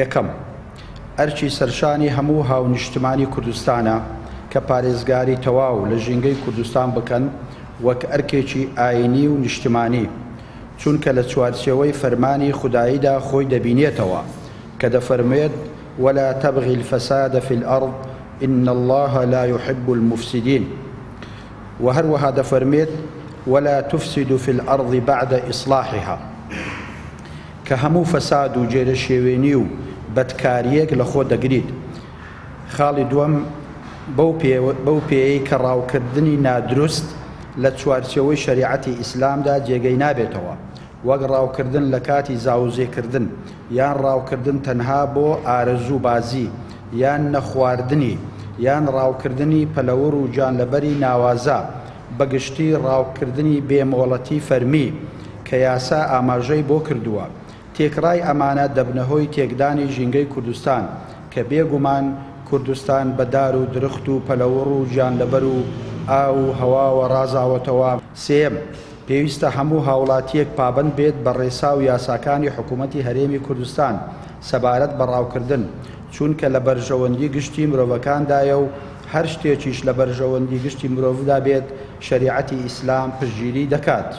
یەکەم ئەرچی سەرشانی هەموو هاونیشتمانی کوردستانە کە پارێزگاری تەواو لە ژینگەی کوردستان بکەن وەک ئەرکێکی ئاینی و نیشتمانی، چونکە لە چوارچێوەی فەرمانی خوداییدا خۆی دەبینێتەوە کە دەفەرمێت ولا تبغي الفساد في الأرض إن الله لا يحب المفسدين، وهروها دەفەرمێت ولا تفسد في الأرض بعد إصلاحها، کە هەموو فەساد و جێرە شێوێنی و بەدکاریەک لە خۆ دەگریت. خاڵی دووەم بەو پێیەی کە ڕاوکردنی نادروست لە چوارچێوەی شەریعەتی ئیسلامدا جێگەی نابێتەوە، وەک ڕاوکردن لە کاتی زاوزێکردن یان ڕاوکردن تەنها بۆ ئارەزوو بازی یان نەخواردنی یان ڕاوکردنی پەلەور و جانلەبەری ناوازە، بەگشتی ڕاوکردنی بێمۆڵەتی فەرمی کە یاسا ئاماژەی بۆ کردووە. تێکڕای ئەمانە دەبنەهۆی تێکدانی ژینگەی کوردستان کە بێگومان کوردستان بەدار و درخت و پەلەوڕ و گیانلەبەر و ئاو و هەواوە ڕازاوەتەوە. سێم پێویستە هەموو هاوڵاتیەک پابند بێت بە ڕێسا و یاساکانی حکوومەتی هەرێمی کوردستان سەبارەت بە ڕاوکردن، چونکە لە بەرژەوەندی گشتی مرۆڤەکاندایە و هەر شتێکیش لە بەرژەوەندی گشتی مرۆڤدا بێت شەریعەتی ئیسلام پشتگیری دەکات.